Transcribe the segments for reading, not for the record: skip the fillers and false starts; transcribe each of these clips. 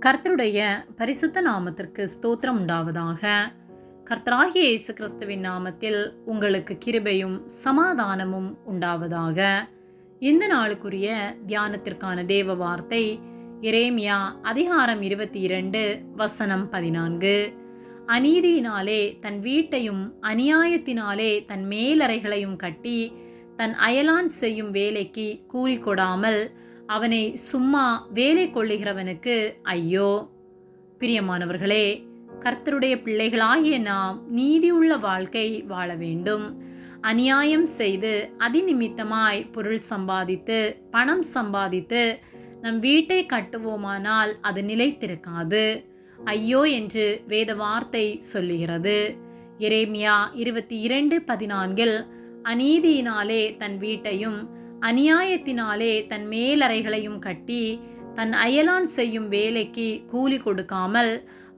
கர்த்தருடைய பரிசுத்த நாமத்திற்கு ஸ்தோத்திரம் உண்டாவதாக. கர்த்தராகிய இயேசு கிறிஸ்துவின் நாமத்தில் உங்களுக்கு கிருபையும் சமாதானமும் உண்டாவதாக. இந்த நாளுக்குரிய தியானத்திற்கான தேவ வார்த்தை எரேமியா அதிகாரம் 22 வசனம் 14. அநீதியினாலே தன் வீட்டையும் அநியாயத்தினாலே தன் மேலறைகளையும் கட்டி தன் அயலான் செய்யும் வேலைக்கு கூலி கொடாமல் அவனை சும்மா வேலை கொள்ளுகிறவனுக்கு ஐயோ. பிரியமானவர்களே, கர்த்தருடைய பிள்ளைகளாகிய நாம் நீதியுள்ள வாழ்க்கை வாழ வேண்டும். அநியாயம் செய்து அதிநிமித்தமாய் பொருள் சம்பாதித்து பணம் சம்பாதித்து நம் வீட்டை கட்டுவோமானால் அது நிலைத்திருக்காது. ஐயோ என்று வேத வார்த்தை சொல்லுகிறது. எரேமியா 22:14 அநீதியினாலே தன் வீட்டையும் அநியாயத்தினாலே தன் மேலறைகளையும் கட்டி தன் அயலான் செய்யும் வேலைக்கு கூலி கொடுக்காமல்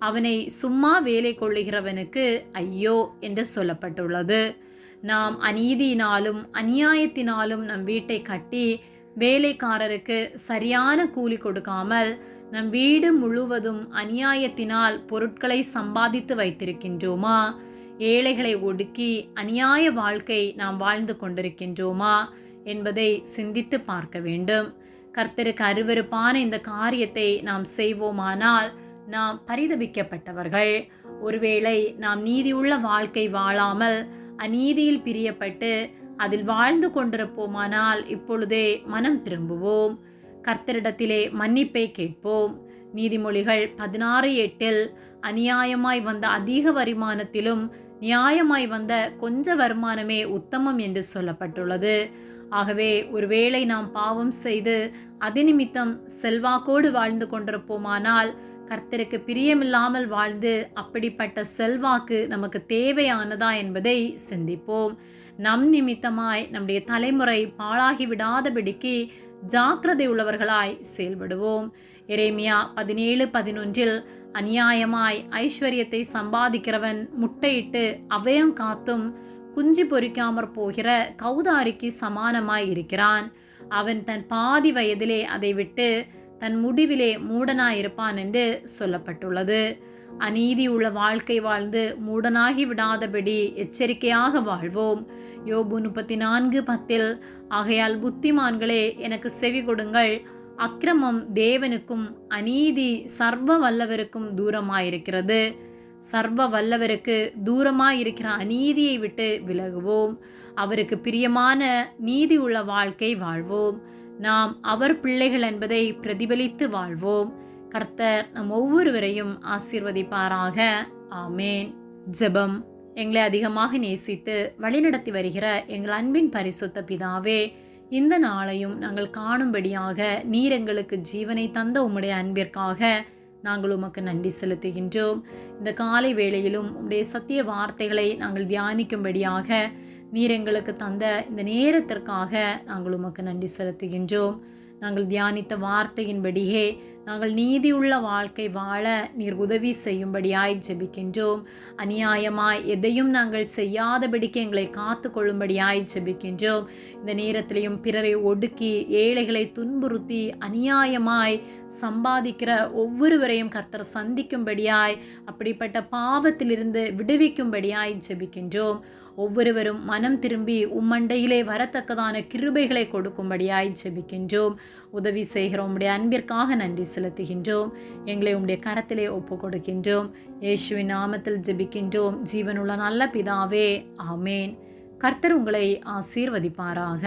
அவனை சும்மா வேலை கொள்ளுகிறவனுக்கு ஐயோ என்று சொல்லப்பட்டுள்ளது. நாம் அநீதியினாலும் அநியாயத்தினாலும் நம் வீட்டை கட்டி வேலைக்காரருக்கு சரியான கூலி கொடுக்காமல் நம் வீடு முழுவதும் அநியாயத்தினால் பொருட்களை சம்பாதித்து வைத்திருக்கின்றோமா? ஏழைகளை ஒடுக்கி அநியாய வாழ்க்கை நாம் வாழ்ந்து கொண்டிருக்கின்றோமா என்பதை சிந்தித்து பார்க்க வேண்டும். கர்த்தருக்கு அருவருப்பான இந்த காரியத்தை நாம் செய்வோமானால் நாம் பரிதபிக்கப்பட்டவர்கள். ஒருவேளை நாம் நீதியுள்ள வாழ்க்கை வாழாமல் அநீதியில் பிரியப்பட்டு அதில் வாழ்ந்து கொண்டிருப்போமானால் இப்பொழுதே மனம் திரும்புவோம். கர்த்தரிடத்திலே மன்னிப்பை கேட்போம். நீதிமொழிகள் 16:8 அநியாயமாய் வந்த அதிக வருமானத்திலும் நியாயமாய் வந்த கொஞ்ச வருமானமே உத்தமம் என்று சொல்லப்பட்டுள்ளது. ஆகவே ஒருவேளை நாம் பாவம் செய்து அதிநிமித்தம் செல்வாக்கோடு வாழ்ந்து கொண்டிருப்போமானால் கர்த்தருக்கு பிரியமில்லாமல் வாழ்ந்து அப்படிப்பட்ட செல்வாக்கு நமக்கு தேவையானதா என்பதை சிந்திப்போம். நம் நிமித்தமாய் நம்முடைய தலைமுறை பாழாகி விடாதபடிக்கு ஜாக்கிரதை உள்ளவர்களாய் செயல்படுவோம். எரேமியா 17:11 அநியாயமாய் ஐஸ்வர்யத்தை சம்பாதிக்கிறவன் முட்டையிட்டு அவயம் காத்தும் குஞ்சு பொறிக்காமற் போகிற கௌதாரிக்கு சமானமாய் இருக்கிறான். அவன் தன் பாதி வயதிலே அதை விட்டு தன் முடிவிலே மூடனாயிருப்பான் என்று சொல்லப்பட்டுள்ளது. அநீதி உள்ள வாழ்க்கை வாழ்ந்து மூடனாகி விடாதபடி எச்சரிக்கையாக வாழ்வோம். யோபு 34:10 ஆகையால் புத்திமான்களே எனக்கு செவி கொடுங்கள். அக்கிரமம் தேவனுக்கும் அநீதி சர்வ வல்லவருக்கும் தூரமாயிருக்கிறது. சர்வ வல்லவருக்கு தூரமாயிருக்கிற அநீதியை விட்டு விலகுவோம். அவருக்கு பிரியமான நீதி உள்ள வாழ்க்கை வாழ்வோம். நாம் அவர் பிள்ளைகள் என்பதை பிரதிபலித்து வாழ்வோம். கர்த்தர் நம் ஒவ்வொருவரையும் ஆசீர்வதிப்பாராக. ஆமேன். ஜெபம். எங்களை அதிகமாக நேசித்து வழிநடத்தி வருகிற எங்கள் அன்பின் பரிசுத்த பிதாவே, இந்த நாளையும் நாங்கள் காணும்படியாக நீர் எங்களுக்கு ஜீவனை தந்த உம்முடைய அன்பிற்காக நாங்கள் உமக்கு நன்றி செலுத்துகின்றோம். இந்த காலை வேளையிலும் உம்முடைய சத்திய வார்த்தைகளை நாங்கள் தியானிக்கும்படியாக நீர் எங்களுக்கு தந்த இந்த நேரத்திற்காக நாங்கள் உமக்கு நன்றி செலுத்துகின்றோம். நாங்கள் தியானித்த வார்த்தையின்படியே நாங்கள் நீதியுள்ள வாழ்க்கை வாழ நீர் உதவி செய்யும்படியாய் ஜெபிக்கின்றோம். அநியாயமாய் எதையும் நாங்கள் செய்யாதபடிக்கு எங்களை காத்து கொள்ளும்படியாய் ஜெபிக்கின்றோம். இந்த நேரத்திலையும் பிறரை ஒடுக்கி ஏழைகளை துன்புறுத்தி அநியாயமாய் சம்பாதிக்கிற ஒவ்வொருவரையும் கர்த்தர் சந்திக்கும்படியாய் அப்படிப்பட்ட பாவத்திலிருந்து விடுவிக்கும்படியாய் ஜெபிக்கின்றோம். ஒவ்வொருவரும் மனம் திரும்பி உம்மண்டையிலே வரத்தக்கதான கிருபைகளை கொடுக்கும்படியாய் ஜெபிக்கின்றோம். உதவி செய்கிற உம்முடைய அன்பிற்காக நன்றி செலுத்துகின்றோம். எங்களை உம்முடைய கரத்திலே ஒப்பு கொடுக்கின்றோம். இயேசுவின் நாமத்தில் ஜெபிக்கின்றோம் ஜீவனுள்ள நல்ல பிதாவே, ஆமேன். கர்த்தர் உங்களை ஆசீர்வதிப்பாராக.